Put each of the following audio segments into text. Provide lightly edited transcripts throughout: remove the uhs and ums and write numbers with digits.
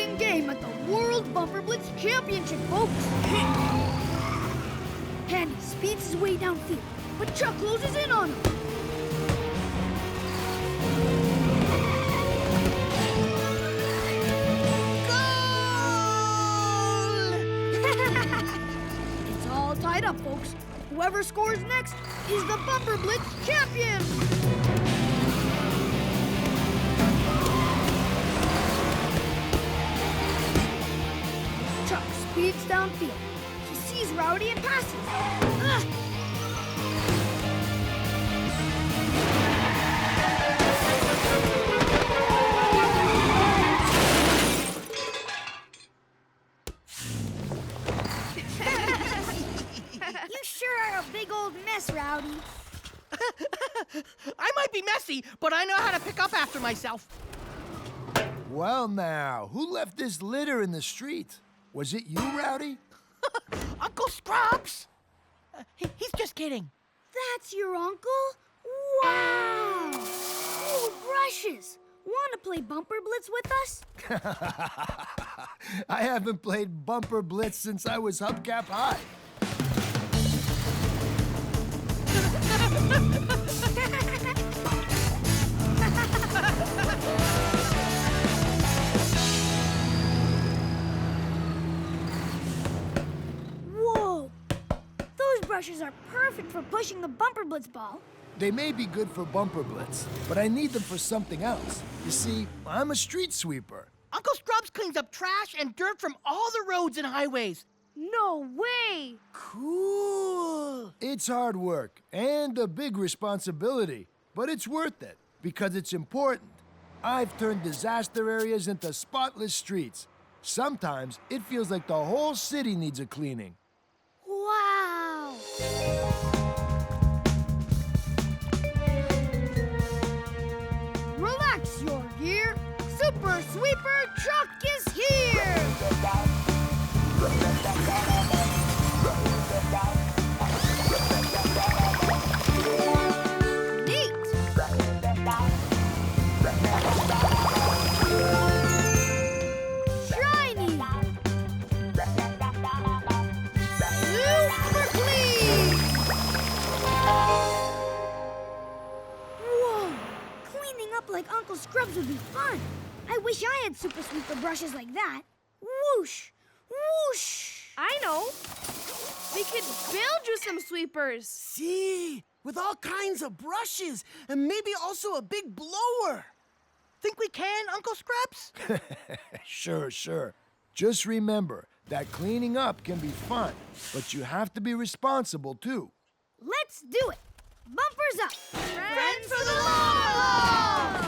exciting game at the World Bumper Blitz Championship, folks. Handy speeds his way downfield, but Chuck closes in on him. It's all tied up, folks. Whoever scores next is the Bumper Blitz champion. Chuck speeds downfield. He sees Rowdy and passes. You sure are a big old mess, Rowdy. I might be messy, but I know how to pick up after myself. Well now, who left this litter in the street? Was it you, Rowdy? Uncle Scrubs! He's just kidding. That's your uncle? Wow! New brushes. Want to play Bumper Blitz with us? I haven't played Bumper Blitz since I was Hubcap High. Whoa! Those brushes are perfect for pushing the Bumper Blitz ball. They may be good for Bumper Blitz, but I need them for something else. You see, I'm a street sweeper. Uncle Scrubs cleans up trash and dirt from all the roads and highways. No way! Cool! It's hard work and a big responsibility, but it's worth it because it's important. I've turned disaster areas into spotless streets. Sometimes it feels like the whole city needs a cleaning. Wow! Relax your gear. Super Sweeper Chuck is here! Neat! Shiny! Super clean! Whoa! Cleaning up like Uncle Scrubs would be fun. I wish I had Super Sweeper brushes like that. Whoosh! Whoosh! I know. We could build you some sweepers. See, with all kinds of brushes and maybe also a big blower. Think we can, Uncle Scrubs? Sure. Just remember that cleaning up can be fun, but you have to be responsible too. Let's do it! Bumpers up! Friends for the long haul!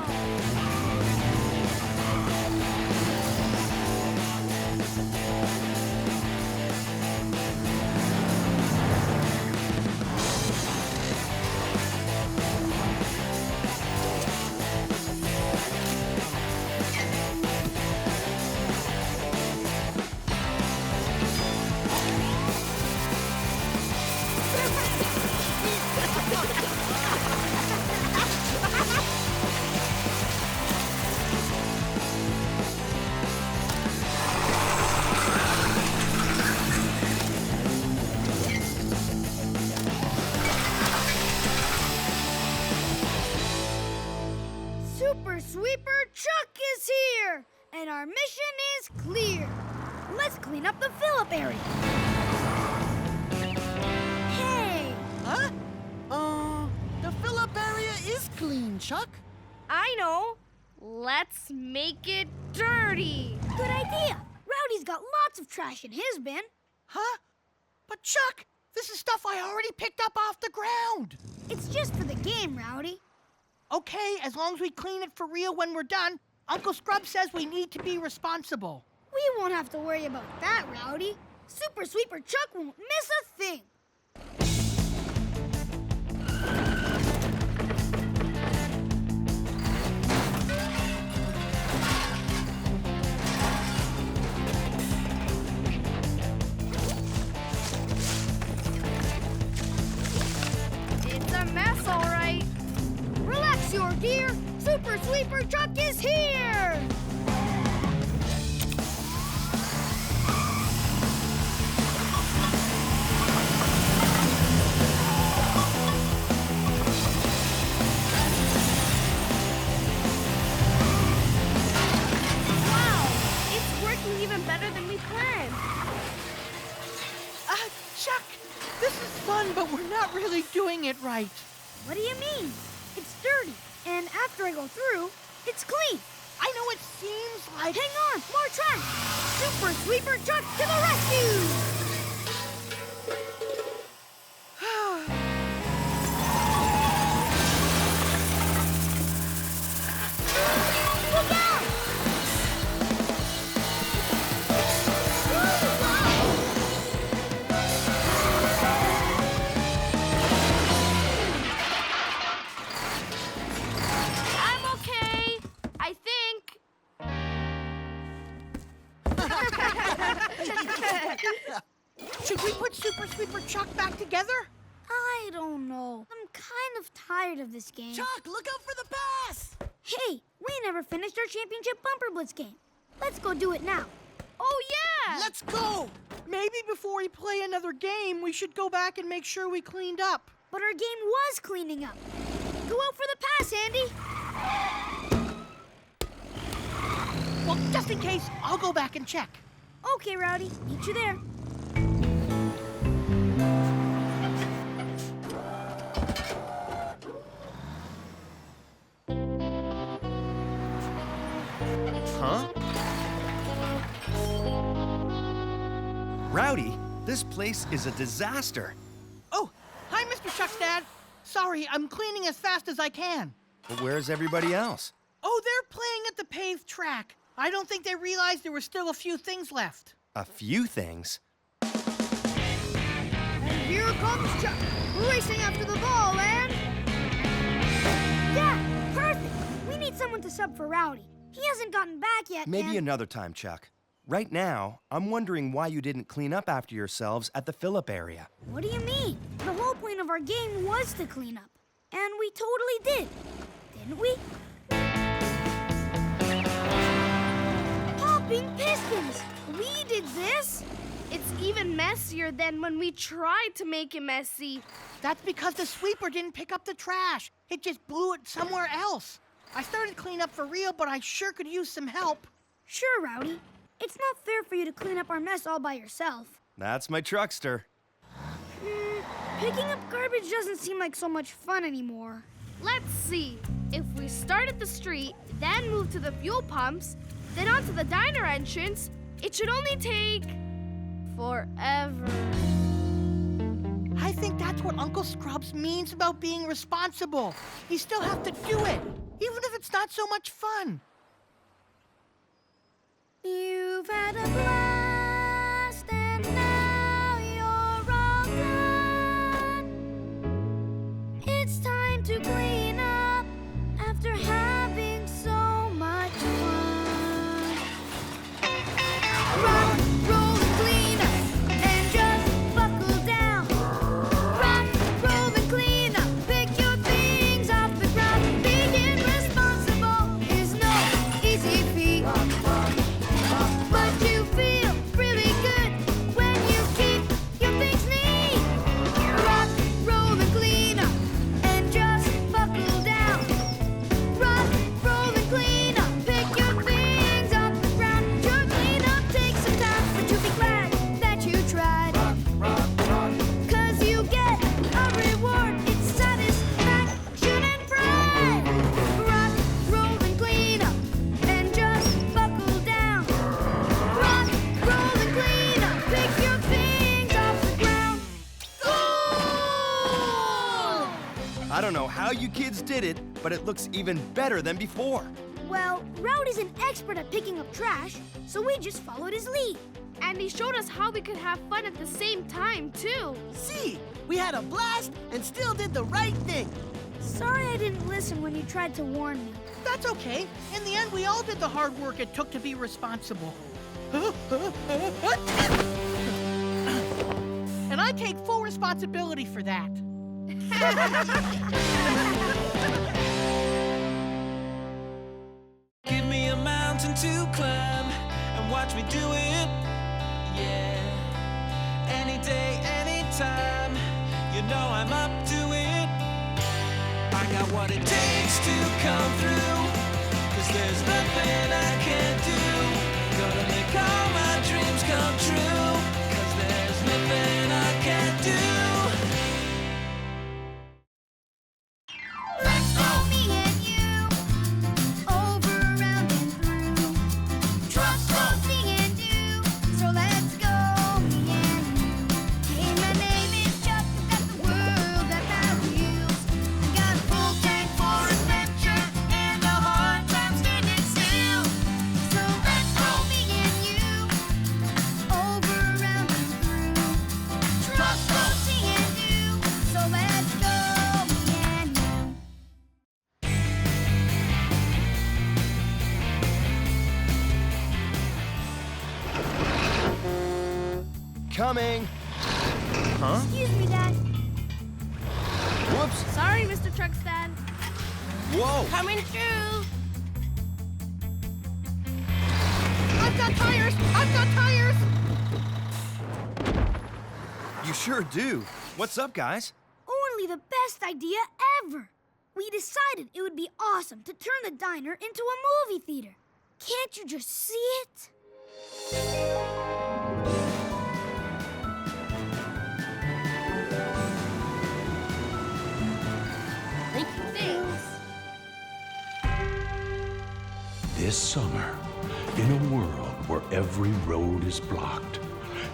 Super Sweeper Chuck is here! And our mission is clear. Let's clean up the fill-up area. Hey! Huh? The fill-up area is clean, Chuck. I know. Let's make it dirty. Good idea. Rowdy's got lots of trash in his bin. Huh? But Chuck, this is stuff I already picked up off the ground. It's just for the game, Rowdy. Okay, as long as we clean it for real when we're done. Uncle Scrub says we need to be responsible. We won't have to worry about that, Rowdy. Super Sweeper Chuck won't miss a thing. It's a mess, all right. Relax your gear. Super Sweeper Chuck is here! doing it right. What do you mean? It's dirty, and after I go through, it's clean. I know it seems like... Hang on, more trash! Super Sweeper Chuck to the rescue! Look out! I'm okay. I think. Should we put Super Sweeper Chuck back together? I don't know. I'm kind of tired of this game. Chuck, look out for the pass! Hey, we never finished our championship Bumper Blitz game. Let's go do it now. Oh, yeah! Let's go! Maybe before we play another game, we should go back and make sure we cleaned up. But our game was cleaning up. Go out for the pass, Andy. Well, just in case, I'll go back and check. Okay, Rowdy. Meet you there. Huh? Rowdy, this place is a disaster. Oh, hi, Mr. Chuck's dad. Sorry, I'm cleaning as fast as I can. But where's everybody else? Oh, they're playing at the paved track. I don't think they realized there were still a few things left. A few things. And here comes Chuck, racing after the ball, and... Yeah, perfect. We need someone to sub for Rowdy. He hasn't gotten back yet, Maybe and... another time, Chuck. Right now, I'm wondering why you didn't clean up after yourselves at the fill-up area. What do you mean? The whole point of our game was to clean up. And we totally did. Didn't we? Popping pistons! We did this? It's even messier than when we tried to make it messy. That's because the sweeper didn't pick up the trash. It just blew it somewhere else. I started clean up for real, but I sure could use some help. Sure, Rowdy. It's not fair for you to clean up our mess all by yourself. That's my truckster. Picking up garbage doesn't seem like so much fun anymore. Let's see. If we start at the street, then move to the fuel pumps, then onto the diner entrance, it should only take forever. I think that's what Uncle Scrubs means about being responsible. You still have to do it, even if it's not so much fun. You've had a blast and now you're all done. It's time to clean up after having so much fun. Rock, roll, and clean up and just buckle down. Rock, roll, and clean up. Pick your things off the ground. Being responsible is no easy feat. But you feel really good when you keep your things neat. Rock, roll, and clean up and just buckle down. Rock, roll, and clean up. Pick your things off the ground. Your cleanup takes some time, but you'll be glad that you tried. 'Cause you get a reward. It's satisfaction and pride. Rock, roll, and clean up and just buckle down. Rock, roll, and clean up. Pick your things off the ground. Goal! I don't know how you kids did it, but it looks even better than before. Well, Rowdy's an expert at picking up trash, so we just followed his lead. And he showed us how we could have fun at the same time, too. See, we had a blast and still did the right thing. Sorry I didn't listen when you tried to warn me. That's okay. In the end, we all did the hard work it took to be responsible. And I take full responsibility for that. Give me a mountain to climb and watch me do it. Yeah. Any day, anytime. You know I'm up to it. I got what it takes to come through. 'Cause there's nothing I can't do. Gonna make all my dreams come true. 'Cause there's nothing I can't do. coming. Huh? Excuse me, Dad. Whoops. Sorry, Mr. Truck's dad. Whoa. Coming through. I've got tires! I've got tires! You sure do. What's up, guys? Only the best idea ever. We decided it would be awesome to turn the diner into a movie theater. Can't you just see it? Thank you. Thanks. This summer, in a world where every road is blocked,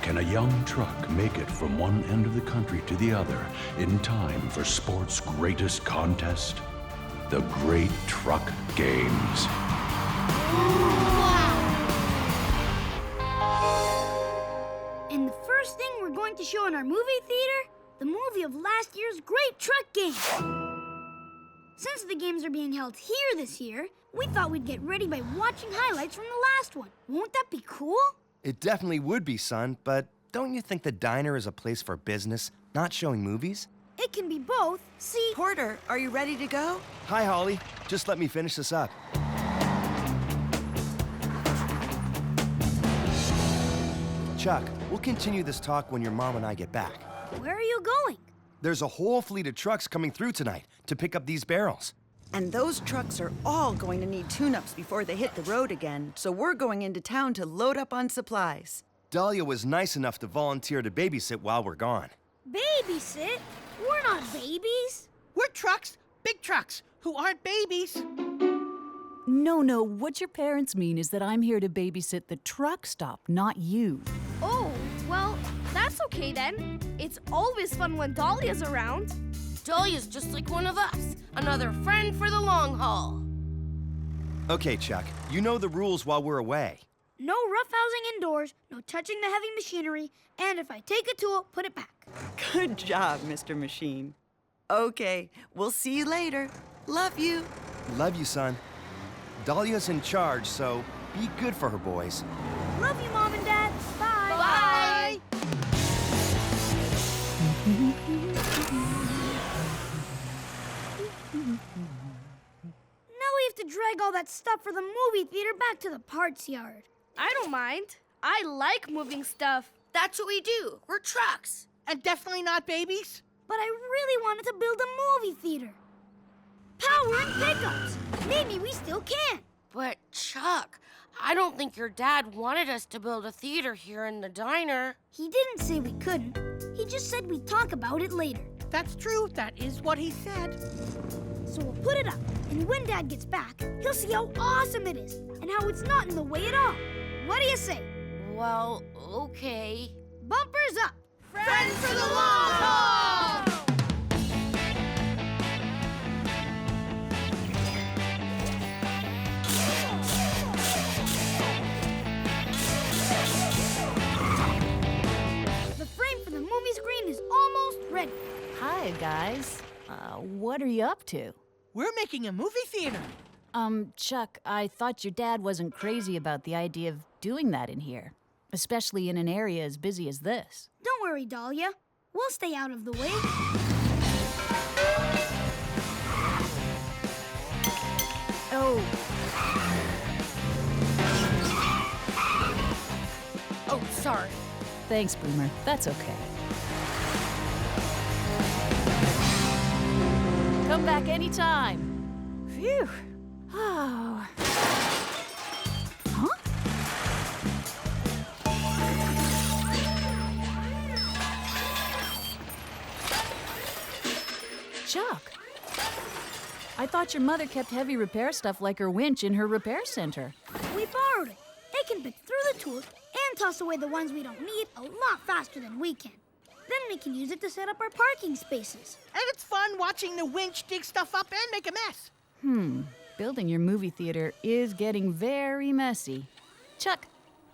can a young truck make it from one end of the country to the other in time for sport's greatest contest? The Great Truck Games. And the first thing we're going to show in our movie theater, the movie of last year's Great Truck Games. Since the games are being held here this year, we thought we'd get ready by watching highlights from the last one. Won't that be cool? It definitely would be, son, but don't you think the diner is a place for business, not showing movies? It can be both. See, Porter, are you ready to go? Hi, Holly. Just let me finish this up. Chuck, we'll continue this talk when your mom and I get back. where are you going? There's a whole fleet of trucks coming through tonight to pick up these barrels. And those trucks are all going to need tune-ups before they hit the road again, so we're going into town to load up on supplies. Dahlia was nice enough to volunteer to babysit while we're gone. Babysit? We're not babies. We're trucks, big trucks, who aren't babies. No, what your parents mean is that I'm here to babysit the truck stop, not you. Oh, well, that's okay then. It's always fun when Dahlia's around. Dahlia's just like one of us. Another friend for the long haul. Okay, Chuck, you know the rules while we're away. No roughhousing indoors, no touching the heavy machinery, and if I take a tool, put it back. Good job, Mr. Machine. Okay, we'll see you later. Love you. Love you, son. Dahlia's in charge, so be good for her, boys. Love you, Mom and Dad. Bye. Bye. Now we have to drag all that stuff for the movie theater back to the parts yard. I don't mind. I like moving stuff. That's what we do. We're trucks. And definitely not babies. But I really wanted to build a movie theater. Power and pickups. Maybe we still can. But, Chuck, I don't think your dad wanted us to build a theater here in the diner. He didn't say we couldn't. He just said we'd talk about it later. That's true. That is what he said. So we'll put it up, and when Dad gets back, he'll see how awesome it is and how it's not in the way at all. What do you say? Well, okay. Bumpers up. Friends for the long haul! The frame for the movie screen is almost ready. Hi, guys. What are you up to? We're making a movie theater. Chuck, I thought your dad wasn't crazy about the idea of doing that in here, especially in an area as busy as this. Don't worry, Dahlia. We'll stay out of the way. Oh, Oh, sorry. thanks, Boomer. That's okay. Come back anytime. Phew. Oh. Huh? Chuck, I thought your mother kept heavy repair stuff like her winch in her repair center. We borrowed it. They can pick through the tools and toss away the ones we don't need a lot faster than we can. Then we can use it to set up our parking spaces. And it's fun watching the winch dig stuff up and make a mess. Building your movie theater is getting very messy. Chuck,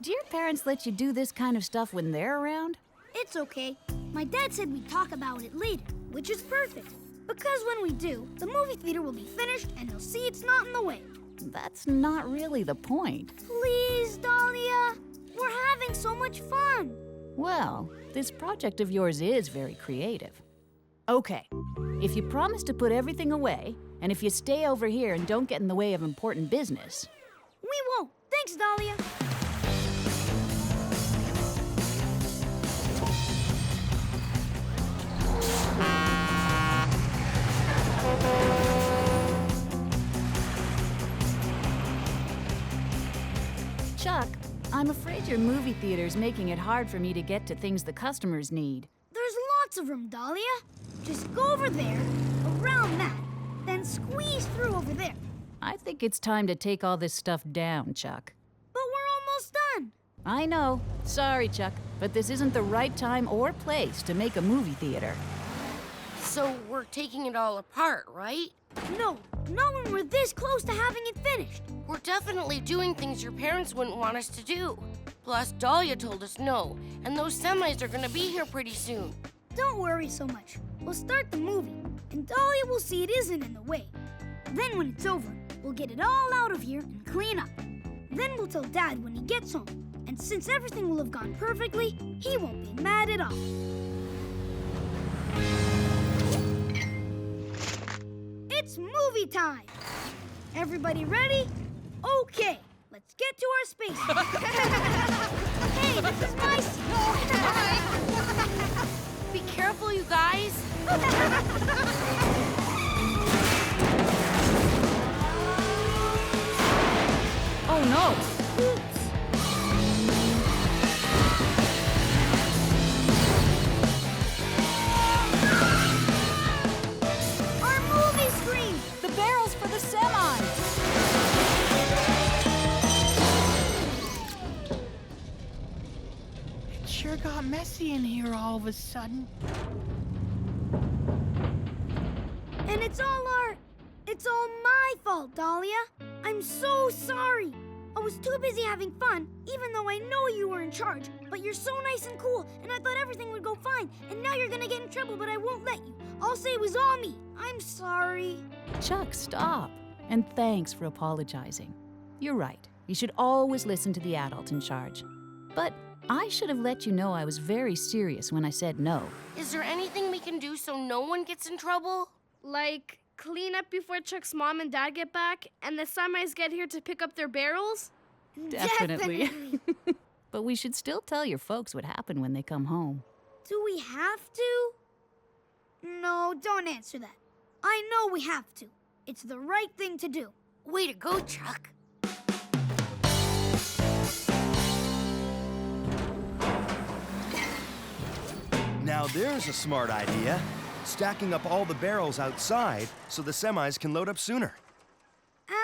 do your parents let you do this kind of stuff when they're around? It's okay. My dad said we'd talk about it later, which is perfect. Because when we do, the movie theater will be finished and he'll see it's not in the way. That's not really the point. Please, Dahlia. We're having so much fun. Well, this project of yours is very creative. Okay, if you promise to put everything away, and if you stay over here and don't get in the way of important business. We won't. Thanks, Dahlia. Chuck, I'm afraid your movie theater's making it hard for me to get to things the customers need. There's lots of room, Dahlia. Just go over there, around that, then squeeze through over there. I think it's time to take all this stuff down, Chuck. But we're almost done. I know. Sorry, Chuck, but this isn't the right time or place to make a movie theater. So we're taking it all apart, right? No, not when we're this close to having it finished. We're definitely doing things your parents wouldn't want us to do. Plus, Dahlia told us no, and those semis are gonna be here pretty soon. Don't worry so much. We'll start the movie, and Dahlia will see it isn't in the way. Then when it's over, we'll get it all out of here and clean up. Then we'll tell Dad when he gets home. And since everything will have gone perfectly, he won't be mad at all. It's movie time! Everybody ready? Okay, let's get to our spaces. Hey, this is my seat. Be careful, you guys. Oh no! Oops. Our movie screen! The barrels for the semis! It sure got messy in here all of a sudden. And it's all my fault, Dahlia. I'm so sorry. I was too busy having fun, even though I know you were in charge. But you're so nice and cool, and I thought everything would go fine. And now you're gonna get in trouble, but I won't let you. I'll say it was all me. I'm sorry. Chuck, stop. And thanks for apologizing. You're right. You should always listen to the adult in charge. But I should have let you know I was very serious when I said no. Is there anything we can do so no one gets in trouble? Like, clean up before Chuck's mom and dad get back, and the semis get here to pick up their barrels? Definitely. But we should still tell your folks what happened when they come home. Do we have to? No, don't answer that. I know we have to. It's the right thing to do. Way to go, Chuck. Now there's a smart idea. Stacking up all the barrels outside so the semis can load up sooner.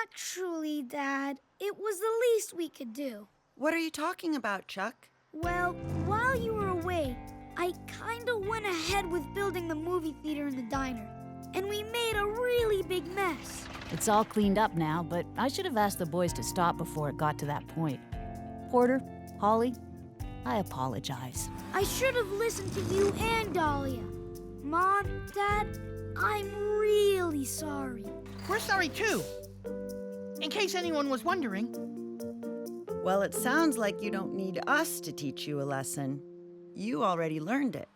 Actually, Dad, it was the least we could do. What are you talking about, Chuck? Well, while you were away, I kinda went ahead with building the movie theater in the diner. And we made a really big mess. It's all cleaned up now, but I should have asked the boys to stop before it got to that point. Porter, Holly, I apologize. I should have listened to you and Dahlia. Mom, Dad, I'm really sorry. We're sorry too. In case anyone was wondering. Well, it sounds like you don't need us to teach you a lesson. You already learned it.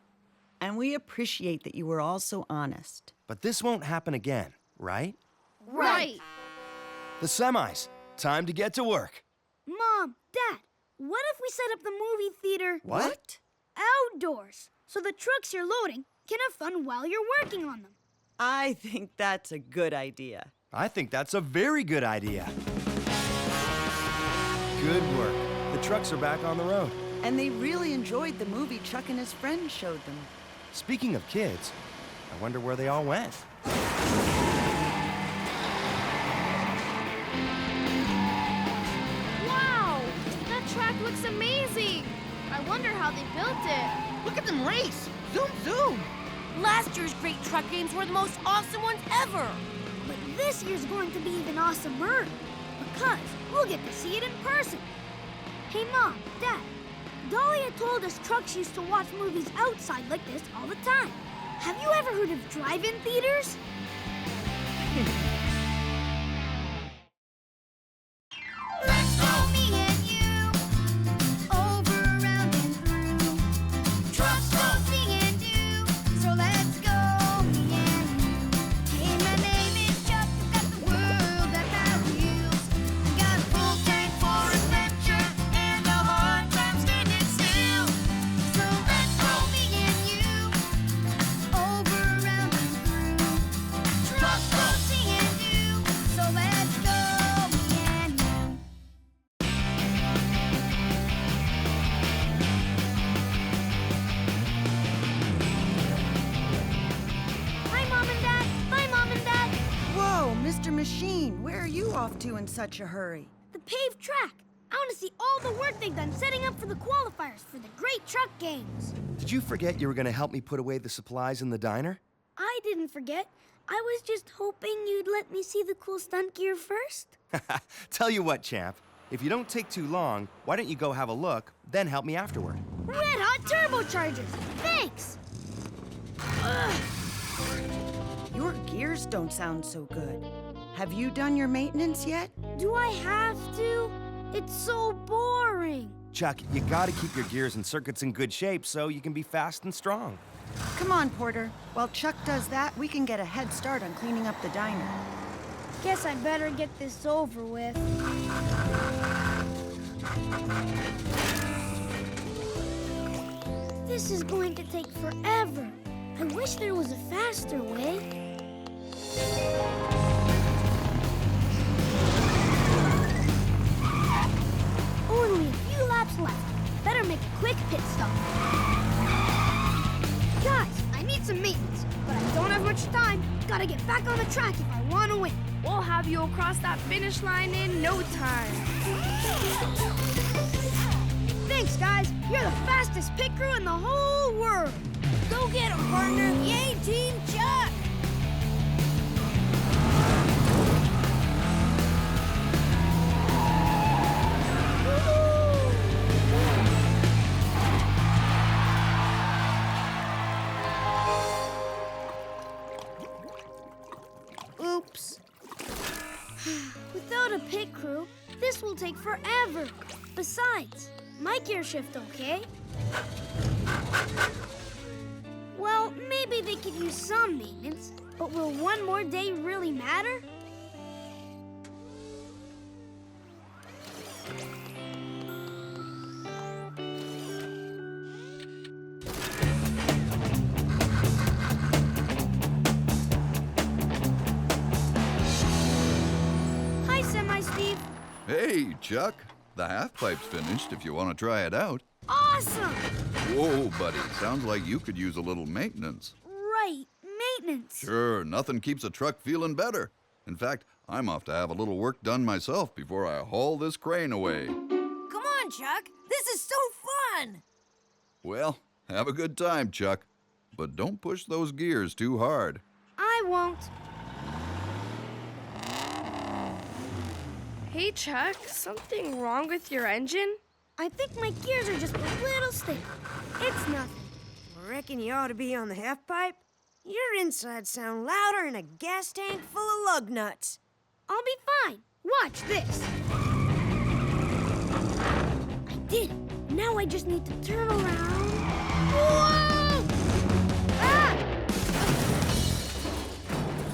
And we appreciate that you were all so honest. But this won't happen again, right? Right. The semis. Time to get to work. Mom, Dad, what if we set up the movie theater What? outdoors so the trucks you're loading can have fun while you're working on them? I think that's a good idea. I think that's a very good idea. Good work. The trucks are back on the road. And they really enjoyed the movie Chuck and his friends showed them. Speaking of kids, I wonder where they all went. Wow! That track looks amazing! I wonder how they built it. Look at them race. Zoom, zoom. Last year's great truck games were the most awesome ones ever. But this year's going to be even awesomer because we'll get to see it in person. Hey, Mom, Dad, Dahlia told us trucks used to watch movies outside like this all the time. Have you ever heard of drive-in theaters? Let's go, me and you, over, around, and through. off to in such a hurry? The paved track. I want to see all the work they've done setting up for the qualifiers for the Great Truck Games. Did you forget you were going to help me put away the supplies in the diner? I didn't forget. I was just hoping you'd let me see the cool stunt gear first. Tell you what, champ. If you don't take too long, why don't you go have a look, then help me afterward? Red hot turbochargers. Thanks. Ugh. Your gears don't sound so good. Have you done your maintenance yet? Do I have to? It's so boring. Chuck, you gotta keep your gears and circuits in good shape so you can be fast and strong. Come on, Porter. While Chuck does that, we can get a head start on cleaning up the diner. Guess I'd better get this over with. This is going to take forever. I wish there was a faster way. Only a few laps left. Better make a quick pit stop. Guys, I need some maintenance, but I don't have much time. Gotta get back on the track if I want to win. We'll have you across that finish line in no time. Thanks, guys. You're the fastest pit crew in the whole world. Go get 'em, partner. Yay, Team Chuck! Oops. Without a pit crew, this will take forever. Besides, my gear shift okay? Well, maybe they could use some maintenance, but will one more day really matter? Hi, Semi-Steve. Hey, Chuck. The half-pipe's finished if you want to try it out. Awesome! Whoa, buddy. Sounds like you could use a little maintenance. Right, maintenance. Sure, nothing keeps a truck feeling better. In fact, I'm off to have a little work done myself before I haul this crane away. Come on, Chuck. This is so fun. Well, have a good time, Chuck. But don't push those gears too hard. I won't. Hey, Chuck, something wrong with your engine? I think my gears are just a little stiff. It's nothing. Reckon you ought to be on the half pipe? Your insides sound louder than a gas tank full of lug nuts. I'll be fine. Watch this. I did it. Now I just need to turn around. Whoa! Ah!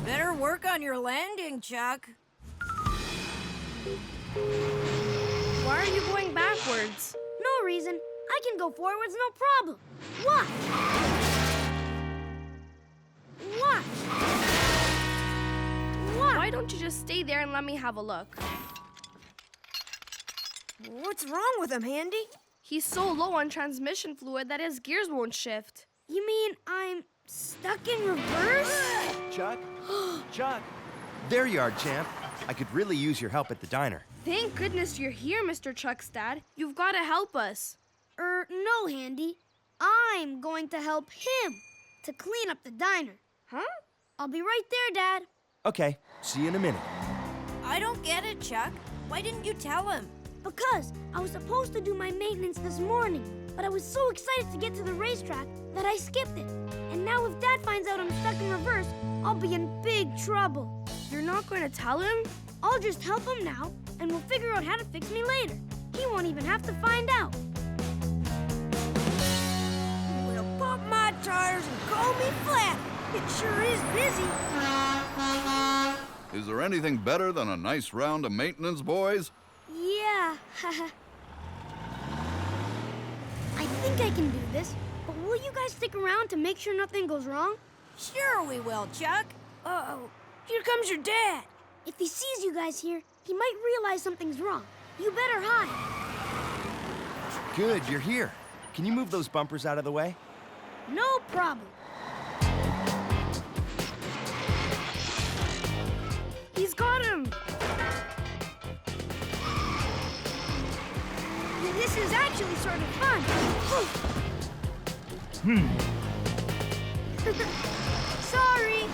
Better work on your landing, Chuck. Why are you going backwards? No reason. I can go forwards, no problem. Watch. Watch. Watch. Why don't you just stay there and let me have a look? What's wrong with him, Handy? He's so low on transmission fluid that his gears won't shift. You mean I'm stuck in reverse? Chuck? Chuck? There you are, champ. I could really use your help at the diner. Thank goodness you're here, Mr. Chuck's dad. You've got to help us. No, Handy. I'm going to help him to clean up the diner. Huh? I'll be right there, Dad. Okay, see you in a minute. I don't get it, Chuck. Why didn't you tell him? Because I was supposed to do my maintenance this morning, but I was so excited to get to the racetrack that I skipped it. And now if Dad finds out I'm stuck in reverse, I'll be in big trouble. You're not going to tell him? I'll just help him now, and we'll figure out how to fix me later. He won't even have to find out. Well, pump my tires and call me flat. It sure is busy. Is there anything better than a nice round of maintenance, boys? Yeah. I think I can do this, but will you guys stick around to make sure nothing goes wrong? Sure we will, Chuck. Uh-oh. Here comes your dad. If he sees you guys here, he might realize something's wrong. You better hide. Good, you're here. Can you move those bumpers out of the way? No problem. He's got him. actually sort of fun. Sorry.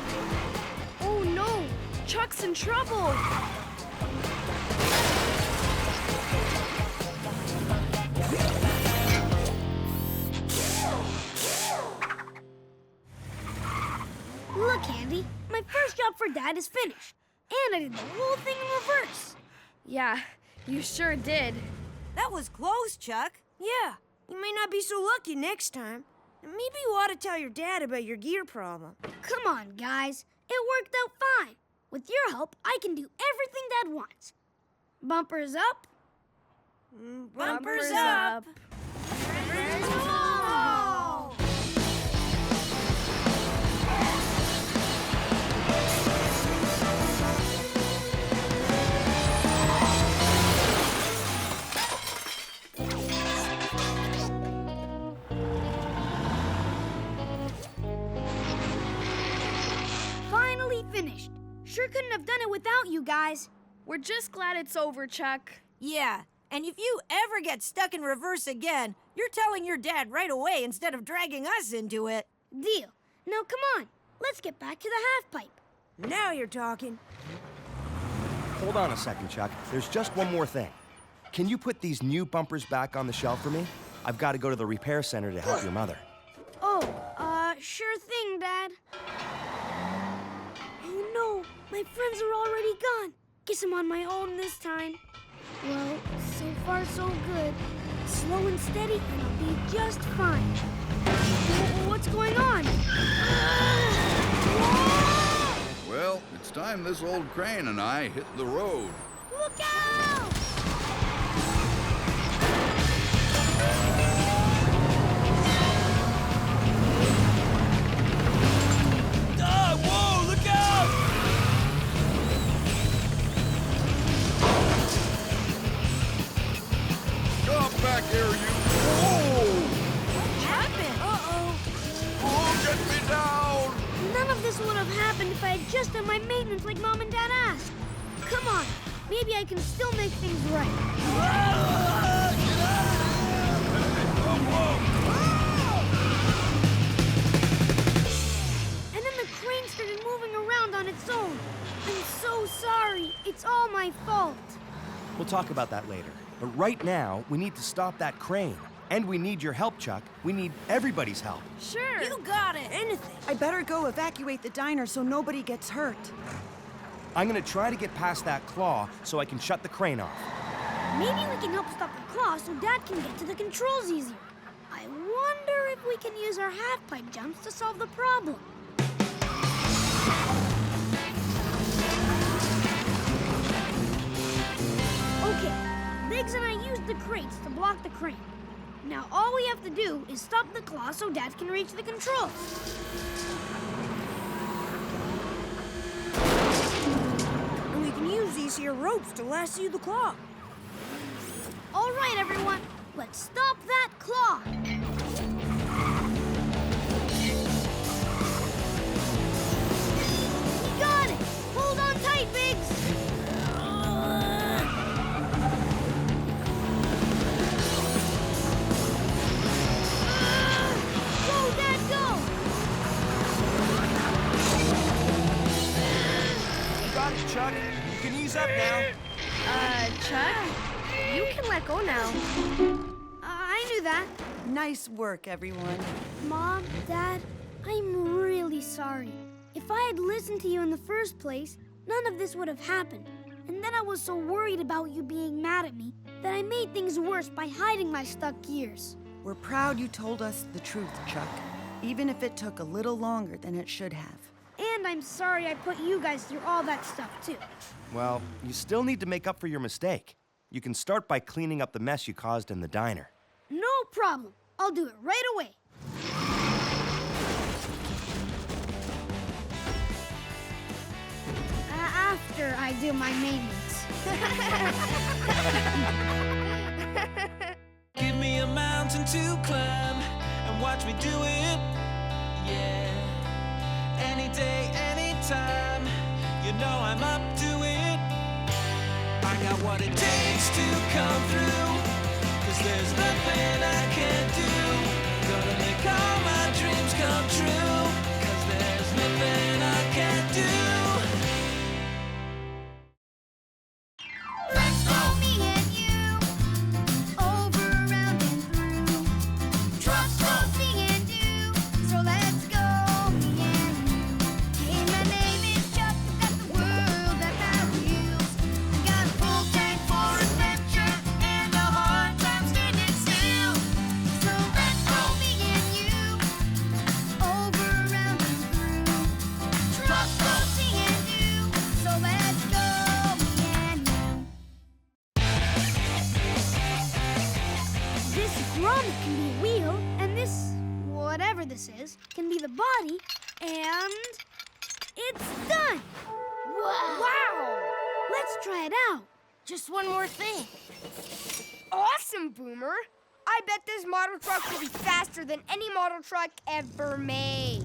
Oh no, Chuck's in trouble. Look, Andy, my first job for Dad is finished. And I did the whole thing in reverse. Yeah, you sure did. That was close, Chuck. Yeah, you may not be so lucky next time. Maybe you ought to tell your dad about your gear problem. Come on, guys. It worked out fine. With your help, I can do everything Dad wants. Bumpers up. Bumpers up. Oh! Finally finished. Sure couldn't have done it without you guys. We're just glad it's over, Chuck. Yeah, and if you ever get stuck in reverse again, you're telling your dad right away instead of dragging us into it. Deal. Now come on. Let's get back to the half pipe. Now you're talking. Hold on a second, Chuck. There's just one more thing. Can you put these new bumpers back on the shelf for me? I've got to go to the repair center to help your mother. Oh, sure thing, Dad. Oh no, my friends are already gone. Guess I'm on my own this time. Well, so far so good. Slow and steady, and I'll be just fine. What's going on? Well, it's time this old crane and I hit the road. Look out! Whoa, look out! Come back here, you. What happened? Uh-oh. Oh, get me down! None of this would have happened if I had just done my maintenance like Mom and Dad asked. Come on, maybe I can still make things right. And then the crane started moving around on its own. I'm so sorry. It's all my fault. We'll talk about that later. But right now, we need to stop that crane. And we need your help, Chuck. We need everybody's help. Sure. You got it. Anything. I better go evacuate the diner so nobody gets hurt. I'm gonna try to get past that claw so I can shut the crane off. Maybe we can help stop the claw so Dad can get to the controls easier. I wonder if we can use our half-pipe jumps to solve the problem. Okay, Biggs and I used the crates to block the crane. Now all we have to do is stop the claw so Dad can reach the controls. And we can use these here ropes to lasso the claw. All right, everyone, let's stop that claw. You got it. Hold on tight, Biggs. Go, Dad, go. You got it, Chuck. You can ease up now. Chuck, you can let go now. I knew that. Nice work, everyone. Mom, Dad, I'm really sorry. If I had listened to you in the first place, none of this would have happened. And then I was so worried about you being mad at me that I made things worse by hiding my stuck gears. We're proud you told us the truth, Chuck, even if it took a little longer than it should have. And I'm sorry I put you guys through all that stuff, too. Well, you still need to make up for your mistake. You can start by cleaning up the mess you caused in the diner. No problem. I'll do it right away. After I do my maintenance. Give me a mountain to climb and watch me do it. Yeah. Any day, anytime. You know I'm up to it. I got what it takes to come through. 'Cause 'cause there's nothing I can't do. Gonna make all my dreams come true, 'cause there's nothing I can't do. Let's go, me and you, over, around, and through. Trucks go, me and you, so let's go, me and you. Hey, my name is Chuck, got the world at my wheels. I got a full tank for adventure and a hard time standing still. So let's go, me and you, over, around, and through. Trucks go, me and you, so let's go, me and you. This grommet can be a wheel, and this, whatever this is, can be the body, and it's done! Wow! Let's try it out. Just one more thing. Awesome, Boomer! I bet this model truck will be faster than any model truck ever made.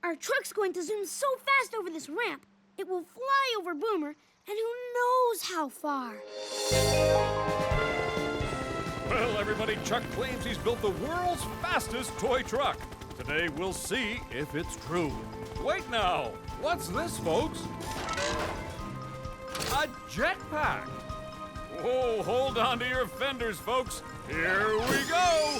Our truck's going to zoom so fast over this ramp, it will fly over Boomer, and who knows how far. Well, everybody, Chuck claims he's built the world's fastest toy truck. Today, we'll see if it's true. Wait now. What's this, folks? A jetpack. Oh, hold on to your fenders, folks. Here we go.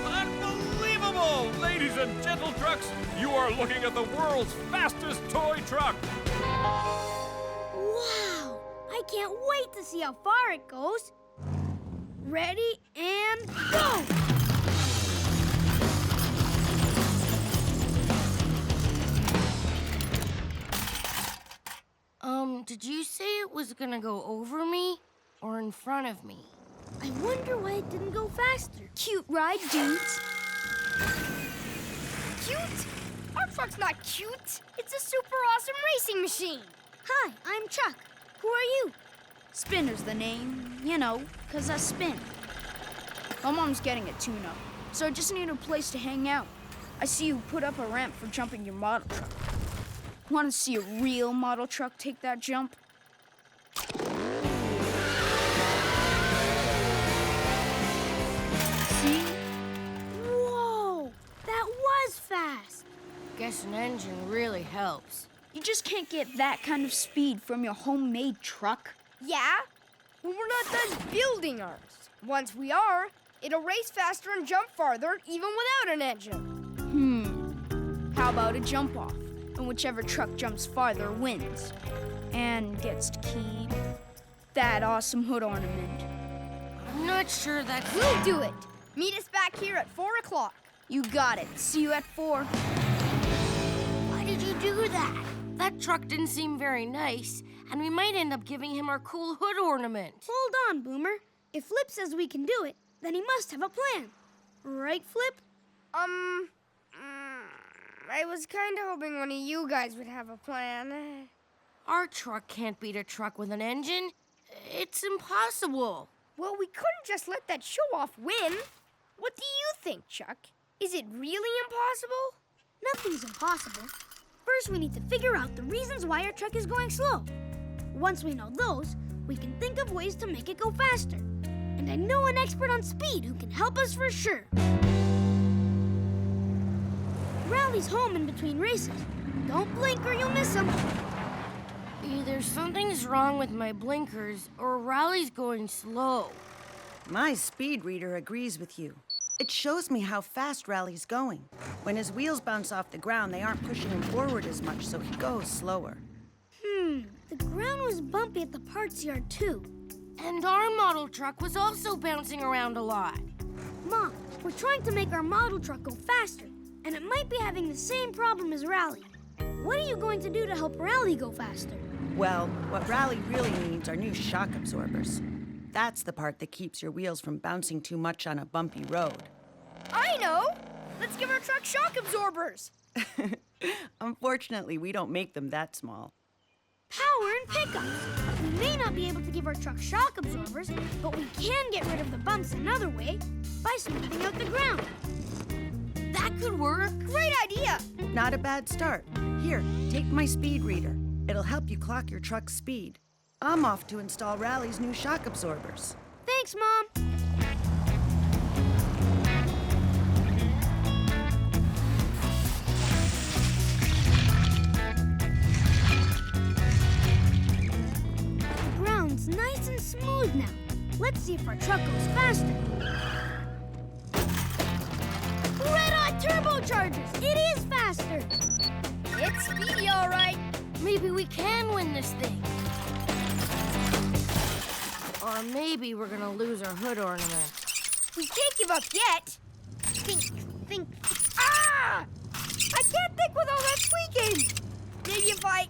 Unbelievable! Ladies and gentle trucks, you are looking at the world's fastest toy truck. Wow! I can't wait to see how far it goes. Ready, and go! Did you say it was gonna go over me or in front of me? I wonder why it didn't go faster. Cute ride, dudes. Cute? Our truck's not cute. It's a super awesome racing machine. Hi, I'm Chuck. Who are you? Spinner's the name, you know, 'cause I spin. My mom's getting a tune-up, so I just need a place to hang out. I see you put up a ramp for jumping your model truck. Want to see a real model truck take that jump? See? Whoa! That was fast. Guess an engine really helps. You just can't get that kind of speed from your homemade truck. Yeah? Well, we're not done building ours. Once we are, it'll race faster and jump farther, even without an engine. How about a jump off? And whichever truck jumps farther wins. And gets to keep that awesome hood ornament. I'm not sure that's... We'll do it. Meet us back here at 4 o'clock. You got it. See you at 4. Why did you do that? That truck didn't seem very nice, and we might end up giving him our cool hood ornament. Hold on, Boomer. If Flip says we can do it, then he must have a plan. Right, Flip? I was kind of hoping one of you guys would have a plan. Our truck can't beat a truck with an engine. It's impossible. Well, we couldn't just let that show-off win. What do you think, Chuck? Is it really impossible? Nothing's impossible. First, we need to figure out the reasons why our truck is going slow. Once we know those, we can think of ways to make it go faster. And I know an expert on speed who can help us for sure. Rowdy's home in between races. Don't blink or you'll miss him. Either something's wrong with my blinkers or Rowdy's going slow. My speed reader agrees with you. It shows me how fast Rowdy's going. When his wheels bounce off the ground, they aren't pushing him forward as much, so he goes slower. The ground was bumpy at the parts yard, too. And our model truck was also bouncing around a lot. Mom, we're trying to make our model truck go faster, and it might be having the same problem as Rowdy. What are you going to do to help Rowdy go faster? Well, what Rowdy really needs are new shock absorbers. That's the part that keeps your wheels from bouncing too much on a bumpy road. I know! Let's give our truck shock absorbers! Unfortunately, we don't make them that small. Power and pickups. We may not be able to give our truck shock absorbers, but we can get rid of the bumps another way by smoothing out the ground. That That could work. Great idea! Not a bad start. Here, take my speed reader. It'll help you clock your truck's speed. I'm off to install Rowdy's new shock absorbers. Thanks, Mom. The ground's nice and smooth now. Let's see if our truck goes faster. Red hot turbochargers! It is faster! It's speedy, all right. Maybe we can win this thing. Or maybe we're gonna lose our hood ornament. We can't give up yet. Think. Ah! I can't think with all that squeaking. Maybe if I...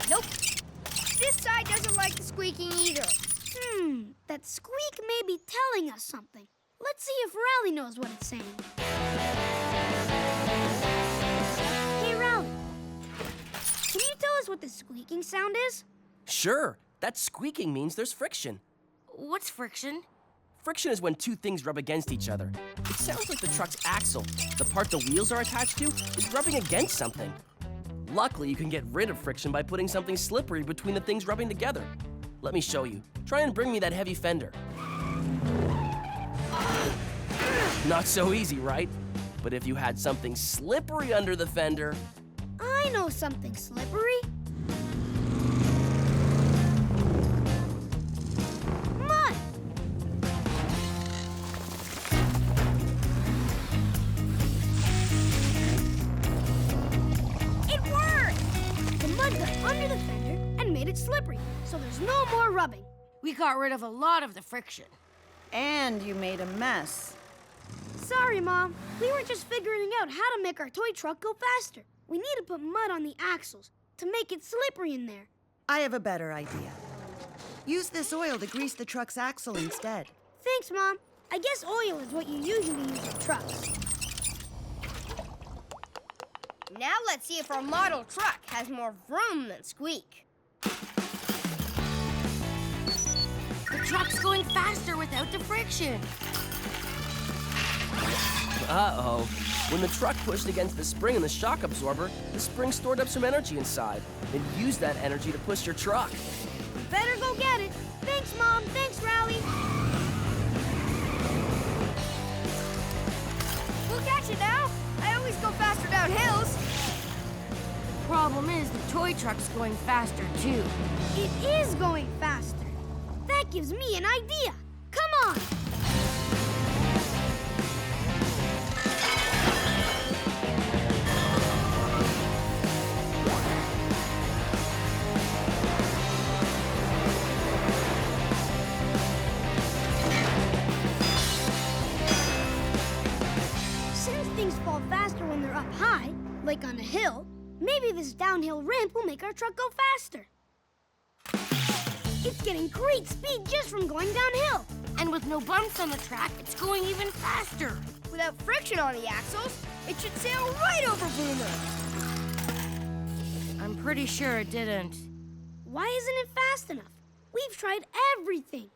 Nope. This side doesn't like the squeaking either. That squeak may be telling us something. Let's see if Rowdy knows what it's saying. Hey, Rowdy. Can you tell us what the squeaking sound is? Sure. That squeaking means there's friction. What's friction? Friction is when two things rub against each other. It sounds like the truck's axle, the part the wheels are attached to, is rubbing against something. Luckily, you can get rid of friction by putting something slippery between the things rubbing together. Let me show you. Try and bring me that heavy fender. Not so easy, right? But if you had something slippery under the fender... I know something slippery. Mud! It worked! The mud got under the fender and made it slippery, so there's no more rubbing. We got rid of a lot of the friction. And you made a mess. Sorry, Mom. We were just figuring out how to make our toy truck go faster. We need to put mud on the axles to make it slippery in there. I have a better idea. Use this oil to grease the truck's axle instead. Thanks, Mom. I guess oil is what you usually use in trucks. Now let's see if our model truck has more vroom than squeak. The truck's going faster without the friction. Uh-oh. When the truck pushed against the spring in the shock absorber, the spring stored up some energy inside. It used that energy to push your truck. Better go get it. Thanks, Mom. Thanks, Rowdy. We'll catch it now. I always go faster down hills. The problem is the toy truck's going faster, too. It is going faster. That gives me an idea. Come on. Since things fall faster when they're up high, like on a hill, maybe this downhill ramp will make our truck go faster. It's getting great speed just from going downhill. And with no bumps on the track, it's going even faster. Without friction on the axles, it should sail right over Boomer. I'm pretty sure it didn't. Why isn't it fast enough? We've tried everything.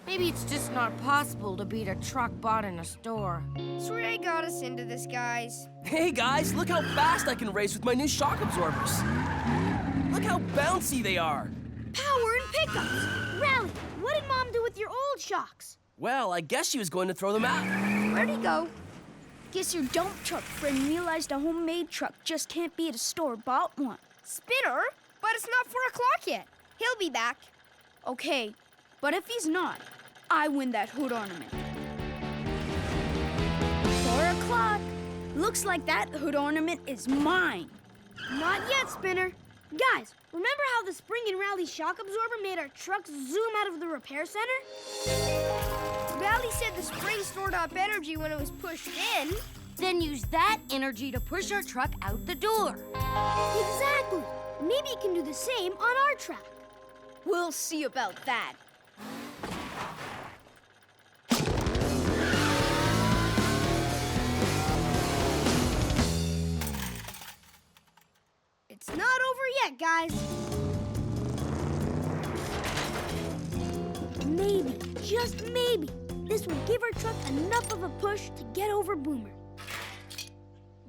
Maybe it's just not possible to beat a truck bought in a store. Swear got us into this, guys. Hey guys, look how fast I can race with my new shock absorbers. Look how bouncy they are. Power and pickups. Rowdy, what did Mom do with your old shocks? Well, I guess she was going to throw them out. Where'd he go? Guess your dump truck friend realized a homemade truck just can't beat a store-bought one. Spinner? But it's not 4 o'clock yet. He'll be back. Okay, but if he's not, I win that hood ornament. 4 o'clock. Looks like that hood ornament is mine. Not yet, Spinner. Guys, remember how the spring in Rowdy's shock absorber made our truck zoom out of the repair center? Rowdy said the spring stored up energy when it was pushed in. Then use that energy to push our truck out the door. Exactly. Maybe it can do the same on our track. We'll see about that. It's not over yet, guys. Maybe, just maybe, this will give our truck enough of a push to get over Boomer.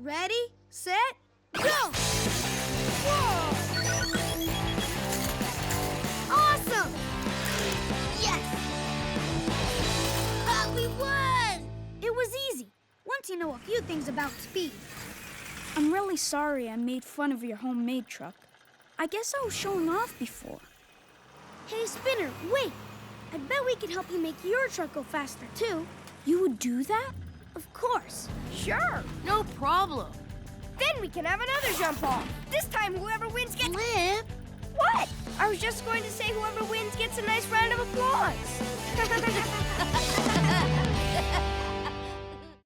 Ready, set, go! Whoa! Awesome! Yes! We won! It was easy, once you know a few things about speed. I'm really sorry I made fun of your homemade truck. I guess I was showing off before. Hey, Spinner, wait. I bet we could help you make your truck go faster, too. You would do that? Of course. Sure. No problem. Then we can have another jump off. This time, whoever wins gets... Flip? What? I was just going to say whoever wins gets a nice round of applause.